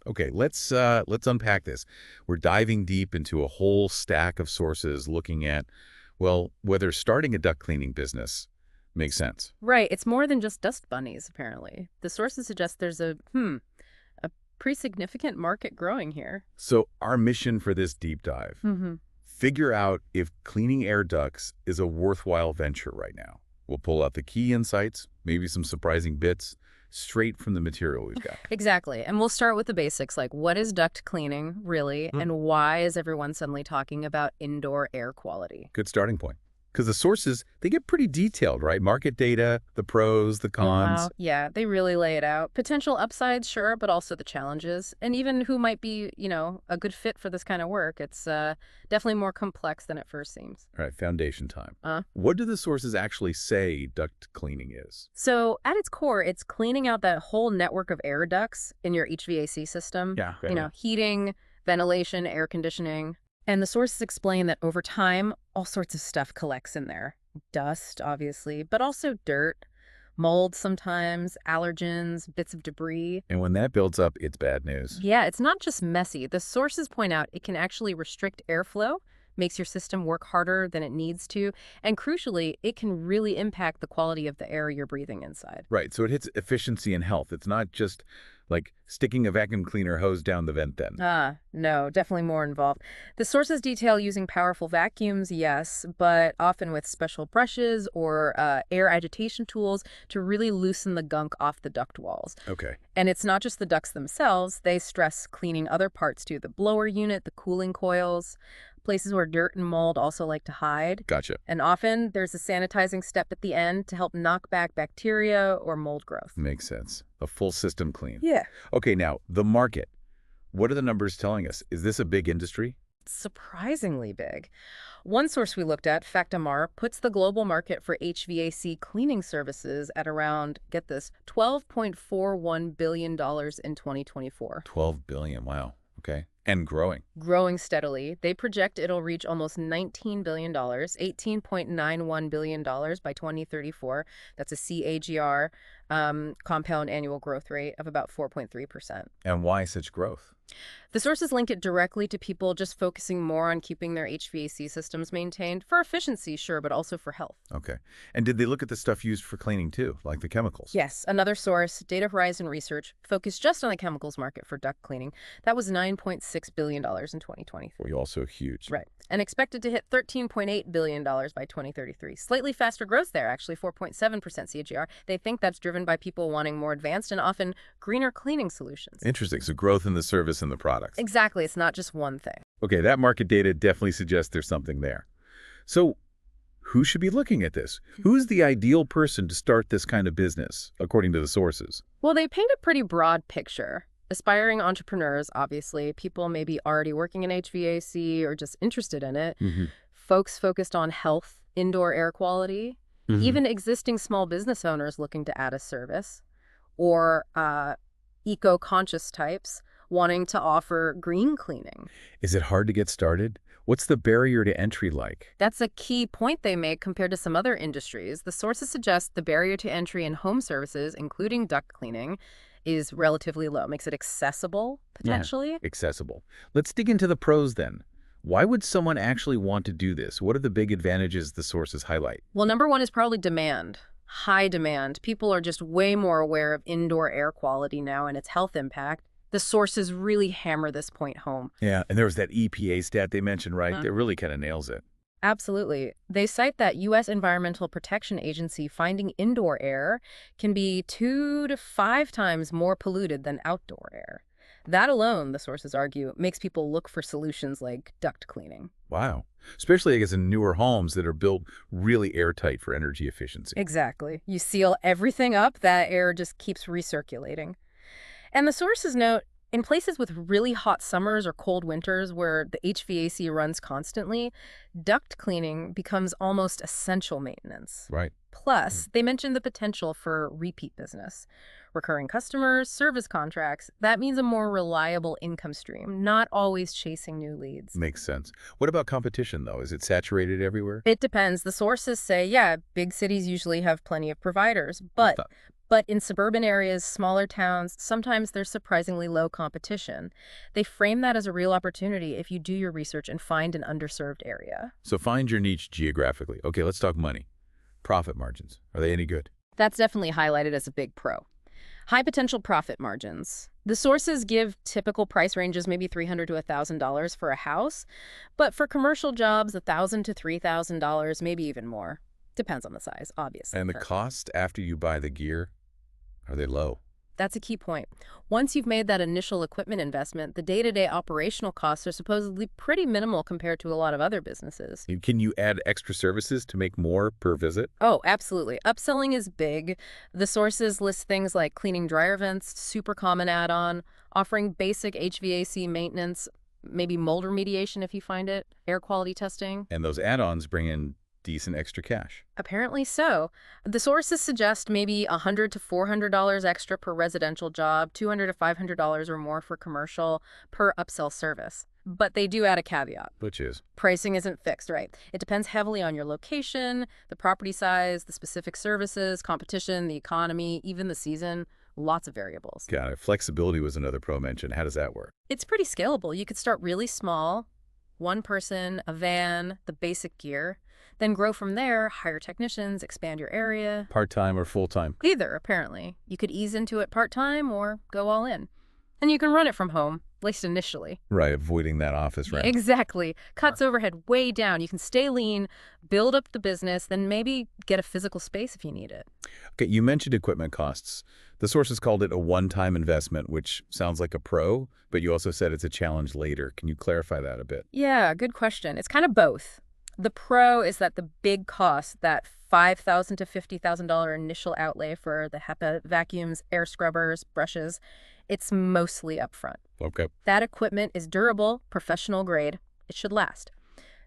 Okay, let's unpack this. We're diving deep into a whole stack of sources looking at, well, whether starting a duct cleaning business makes sense. Right, it's more than just dust bunnies, apparently. The sources suggest there's a pretty significant market growing here. So our mission for this deep dive, Hmm. figure out if cleaning air ducts is a worthwhile venture right now. We'll pull out the key insights, maybe some surprising bits, straight from the material we've got. Exactly. And we'll start with the basics, like what is duct cleaning, really, and why is everyone suddenly talking about indoor air quality? Good starting point. Because the sources, they get pretty detailed, right? Market data, the pros, the Wow. cons. Yeah, they really lay it out. Potential upsides, sure, but also the challenges. And even who might be, a good fit for this kind of work. It's definitely more complex than it first seems. All right, foundation time. Uh, What do the sources actually say duct cleaning is? so at its core, it's cleaning out that whole network of air ducts in your HVAC system. Yeah. Okay. Heating, ventilation, air conditioning. And the sources explain that over time, all sorts of stuff collects in there. Dust, obviously, but also dirt, mold sometimes, allergens, bits of debris. And when that builds up, it's bad news. Yeah, it's not just messy. The sources point out it can actually restrict airflow, makes your system work harder than it needs to, and crucially, it can really impact the quality of the air you're breathing inside. Right, so it hits efficiency and health. It's not just like sticking a vacuum cleaner hose down the vent then. No, definitely more involved. The sources detail using powerful vacuums, yes, but often with special brushes or air agitation tools to really loosen the gunk off the duct walls. Okay, And it's not just the ducts themselves, they stress cleaning other parts too, the blower unit, the cooling coils, places where dirt and mold also like to hide. gotcha. And often there's a sanitizing step at the end to help knock back bacteria or mold growth. Makes sense. A full system clean. Yeah. Okay, now, the market. What are the numbers telling us? Is this a big industry? Surprisingly big. One source we looked at, Factamar, puts the global market for HVAC cleaning services at around, get this, $12.41 billion in 2024. 12 billion, wow. Okay, and growing. Growing steadily, they project it'll reach almost $19 billion, $18.91 billion by 2034. That's a CAGR, compound annual growth rate of about 4.3%. And why such growth? The sources link it directly to people just focusing more on keeping their HVAC systems maintained for efficiency, sure, but also for health. Okay, and did they look at the stuff used for cleaning too, like the chemicals? Yes, another source, Data Horizon Research, focused just on the chemicals market for duct cleaning. That was $9.6 billion in 2023. Were also huge. Right. And expected to hit $13.8 billion by 2033. Slightly faster growth there, actually 4.7% CAGR. They think that's driven by people wanting more advanced and often greener cleaning solutions. Interesting, so growth in the service and the products. Exactly, it's not just one thing. Okay, that market data definitely suggests there's something there. So who should be looking at this? Who's the ideal person to start this kind of business, according to the sources? Well, they paint a pretty broad picture. Aspiring entrepreneurs, obviously, people maybe already working in HVAC or just interested in it, Mm-hmm. folks focused on health, indoor air quality, even existing small business owners looking to add a service, or eco-conscious types wanting to offer green cleaning. Is it hard to get started? What's the barrier to entry like? That's a key point they make compared to some other industries. The sources suggest the barrier to entry in home services, including duct cleaning, is relatively low. Makes it accessible, potentially. Accessible. Let's dig into the pros then. Why would someone actually want to do this? What are the big advantages the sources highlight? Well, number one is probably demand. High demand. People are just way more aware of indoor air quality now and its health impact. The sources really hammer this point home. Yeah, and there was that EPA stat they mentioned, right? That really kind of nails it. Absolutely. They cite that U.S. Environmental Protection Agency finding indoor air can be 2 to 5 times more polluted than outdoor air. That alone, the sources argue, makes people look for solutions like duct cleaning. Wow. Especially, I guess, in newer homes that are built really airtight for energy efficiency. Exactly. You seal everything up, that air just keeps recirculating. And the sources note, in places with really hot summers or cold winters where the HVAC runs constantly, duct cleaning becomes almost essential maintenance. Right. Plus, they mentioned the potential for repeat business. Recurring customers, service contracts, that means a more reliable income stream, not always chasing new leads. Makes sense. What about competition, though? Is it saturated everywhere? It depends. The sources say, yeah, big cities usually have plenty of providers, but But in suburban areas, smaller towns, sometimes there's surprisingly low competition. They frame that as a real opportunity if you do your research and find an underserved area. So find your niche geographically. Okay, let's talk money. Profit margins. Are they any good? That's definitely highlighted as a big pro. High potential profit margins. The sources give typical price ranges, maybe $300 to $1,000 for a house, but for commercial jobs, $1,000 to $3,000, maybe even more. Depends on the size, obviously. And the but cost after you buy the gear, are they low? That's a key point. Once you've made that initial equipment investment, the day-to-day operational costs are supposedly pretty minimal compared to a lot of other businesses. And can you add extra services to make more per visit? Oh, absolutely. Upselling is big. The sources list things like cleaning dryer vents, super common add-on, offering basic HVAC maintenance, maybe mold remediation if you find it, air quality testing. And those add-ons bring in decent extra cash. Apparently so. The sources suggest maybe $100 to $400 extra per residential job, $200 to $500 or more for commercial per upsell service. But they do add a caveat. Which is? Pricing isn't fixed, right? It depends heavily on your location, the property size, the specific services, competition, the economy, even the season. Lots of variables. Got it. Flexibility was another pro mention. How does that work? It's pretty scalable. You could start really small, one person, a van, the basic gear, then grow from there, hire technicians, expand your area. Part-time or full-time? Either, apparently. You could ease into it part-time or go all in. And you can run it from home, at least initially. Right, avoiding that office rent. Exactly. Cuts overhead way down. You can stay lean, build up the business, then maybe get a physical space if you need it. Okay, you mentioned equipment costs. The sources called it a one-time investment, which sounds like a pro, but you also said it's a challenge later. Can you clarify that a bit? Yeah, good question. It's kind of both. The pro is that the big cost, that $5,000 to $50,000 initial outlay for the HEPA vacuums, air scrubbers, brushes, it's mostly upfront. Okay. That equipment is durable, professional grade. It should last.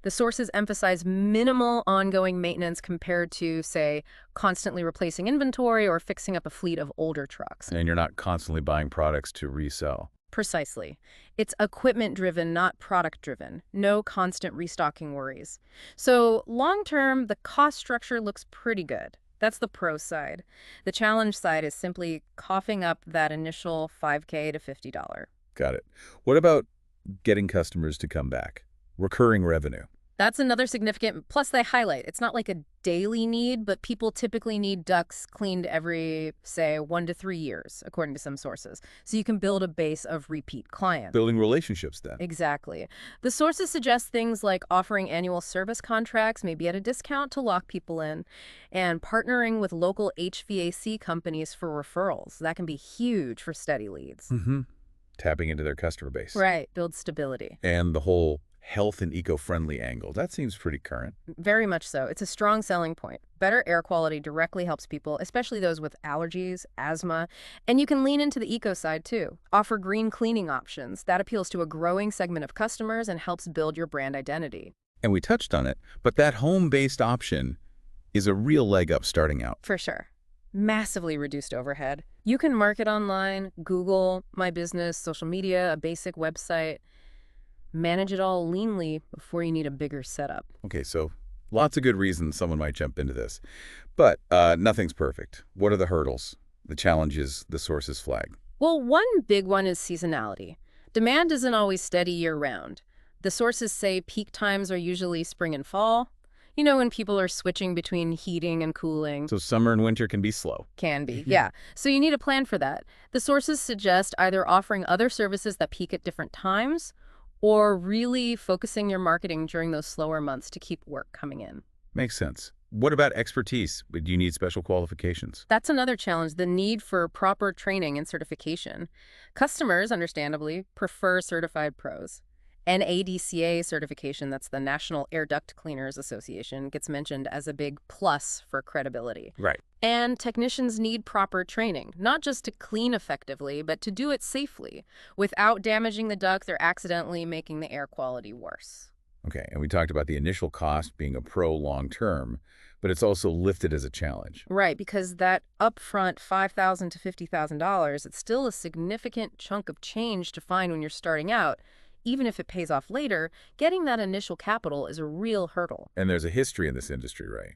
The sources emphasize minimal ongoing maintenance compared to, say, constantly replacing inventory or fixing up a fleet of older trucks. And you're not constantly buying products to resell. Precisely. It's equipment-driven, not product-driven. No constant restocking worries. So long-term, the cost structure looks pretty good. That's the pro side. The challenge side is simply coughing up that initial $5K to $50. Got it. What about getting customers to come back? Recurring revenue. That's another significant, plus they highlight, it's not like a daily need, but people typically need ducts cleaned every, say, 1 to 3 years, according to some sources. So you can build a base of repeat clients. Building relationships then. Exactly. The sources suggest things like offering annual service contracts, maybe at a discount to lock people in, and partnering with local HVAC companies for referrals. That can be huge for steady leads. Mm-hmm. Tapping into their customer base. Right. Build stability. And the whole health and eco-friendly angle. That seems pretty current. Very much so. It's a strong selling point. Better air quality directly helps people, especially those with allergies, asthma, and you can lean into the eco side too. Offer green cleaning options. That appeals to a growing segment of customers and helps build your brand identity. And we touched on it, but that home-based option is a real leg up starting out. For sure. Massively reduced overhead. You can market online, Google, My Business, social media, a basic website. Manage it all leanly before you need a bigger setup. Okay, so lots of good reasons someone might jump into this. But nothing's perfect. What are the hurdles, the challenges the sources flag? Well, one big one is seasonality. Demand isn't always steady year-round. The sources say peak times are usually spring and fall. You know, when people are switching between heating and cooling. So summer and winter can be slow. Can be, yeah. So you need a plan for that. The sources suggest either offering other services that peak at different times or really focusing your marketing during those slower months to keep work coming in. Makes sense. What about expertise? Do you need special qualifications? That's another challenge, the need for proper training and certification. Customers, understandably, prefer certified pros. NADCA certification, that's the National Air Duct Cleaners Association, gets mentioned as a big plus for credibility. Right. And technicians need proper training, not just to clean effectively, but to do it safely, without damaging the duct or accidentally making the air quality worse. Okay, and we talked about the initial cost being a pro long-term, but it's also lifted as a challenge. Right, because that upfront $5,000 to $50,000, it's still a significant chunk of change to find when you're starting out. Even if it pays off later, getting that initial capital is a real hurdle. And there's a history in this industry, right?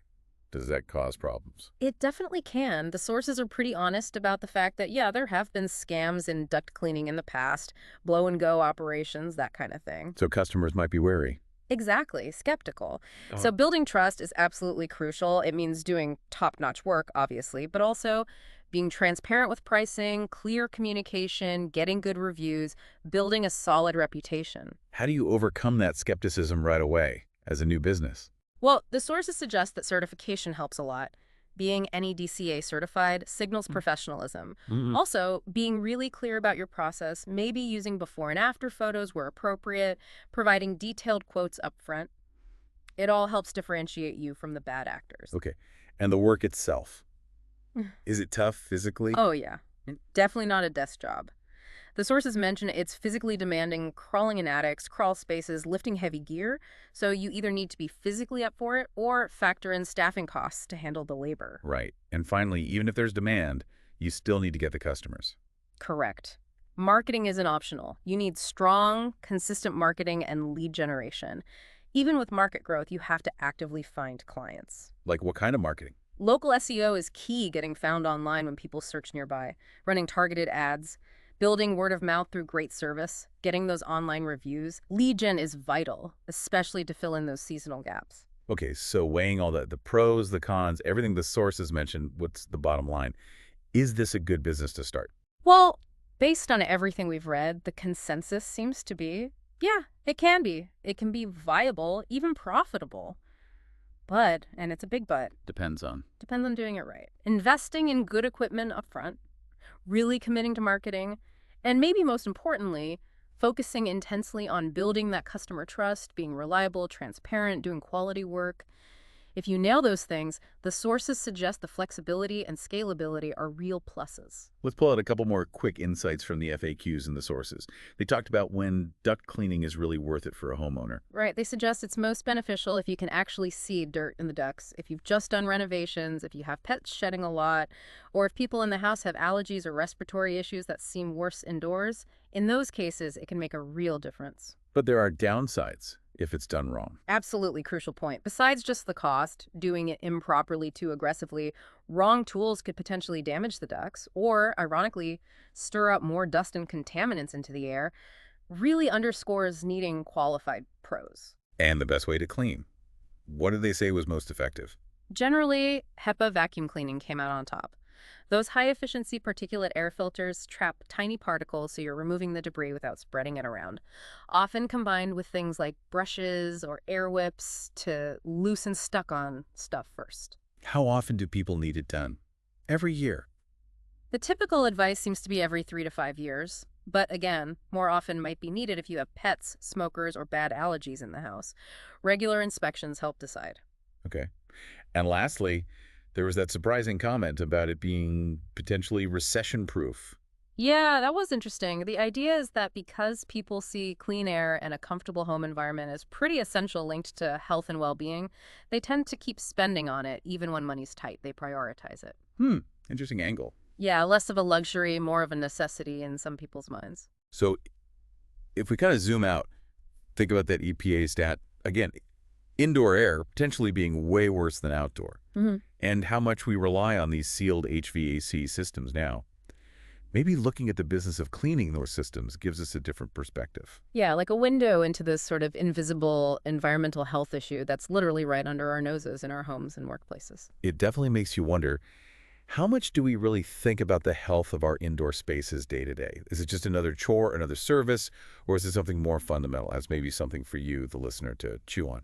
Does that cause problems? It definitely can. The sources are pretty honest about the fact that, yeah, there have been scams in duct cleaning in the past, blow and go operations, that kind of thing. So customers might be wary. Exactly, skeptical. So Oh. building trust is absolutely crucial. It means doing top-notch work, obviously, but also being transparent with pricing, clear communication, getting good reviews, building a solid reputation. How do you overcome that skepticism right away as a new business? Well, the sources suggest that certification helps a lot. Being NEDCA certified signals professionalism. Mm-hmm. Also, being really clear about your process, maybe using before and after photos where appropriate, providing detailed quotes up front. It all helps differentiate you from the bad actors. Okay. And the work itself, is it tough physically? Oh, yeah. Definitely not a desk job. The sources mention it's physically demanding, crawling in attics, crawl spaces, lifting heavy gear, so you either need to be physically up for it or factor in staffing costs to handle the labor. Right. And finally, even if there's demand, you still need to get the customers. Correct. Marketing isn't optional. You need strong, consistent marketing and lead generation. Even with market growth, you have to actively find clients. Like what kind of marketing? Local SEO is key, getting found online when people search nearby, running targeted ads, building word of mouth through great service, getting those online reviews. Lead gen is vital, especially to fill in those seasonal gaps. Okay, so weighing all the pros, the cons, everything the sources mentioned, what's the bottom line? Is this a good business to start? Well, based on everything we've read, the consensus seems to be, yeah, it can be. It can be viable, even profitable. But, and it's a big but, Depends on. depends on doing it right. Investing in good equipment upfront, really committing to marketing, and maybe most importantly, focusing intensely on building that customer trust, being reliable, transparent, doing quality work. If you nail those things, the sources suggest the flexibility and scalability are real pluses. Let's pull out a couple more quick insights from the FAQs and the sources. They talked about when duct cleaning is really worth it for a homeowner. Right, they suggest it's most beneficial if you can actually see dirt in the ducts, if you've just done renovations, if you have pets shedding a lot, or if people in the house have allergies or respiratory issues that seem worse indoors. In those cases, it can make a real difference. But there are downsides if it's done wrong. Absolutely crucial point. Besides just the cost, doing it improperly too aggressively, wrong tools could potentially damage the ducts or, ironically, stir up more dust and contaminants into the air. Really underscores needing qualified pros. And the best way to clean. What did they say was most effective? Generally, HEPA vacuum cleaning came out on top. Those high-efficiency particulate air filters trap tiny particles so you're removing the debris without spreading it around, often combined with things like brushes or air whips to loosen stuck-on stuff first. How often do people need it done? Every year. The typical advice seems to be every 3 to 5 years, but again, more often might be needed if you have pets, smokers, or bad allergies in the house. Regular inspections help decide. Okay. And lastly, there was that surprising comment about it being potentially recession-proof. Yeah, that was interesting. The idea is that because people see clean air and a comfortable home environment as pretty essential linked to health and well-being, they tend to keep spending on it even when money's tight. They prioritize it. Interesting angle. Yeah, less of a luxury, more of a necessity in some people's minds. So if we kind of zoom out, think about that EPA stat, again, indoor air potentially being way worse than outdoor, and how much we rely on these sealed HVAC systems now. Maybe looking at the business of cleaning those systems gives us a different perspective. Yeah, like a window into this sort of invisible environmental health issue that's literally right under our noses in our homes and workplaces. It definitely makes you wonder, how much do we really think about the health of our indoor spaces day to day? Is it just another chore, another service, or is it something more fundamental, as maybe something for you, the listener, to chew on?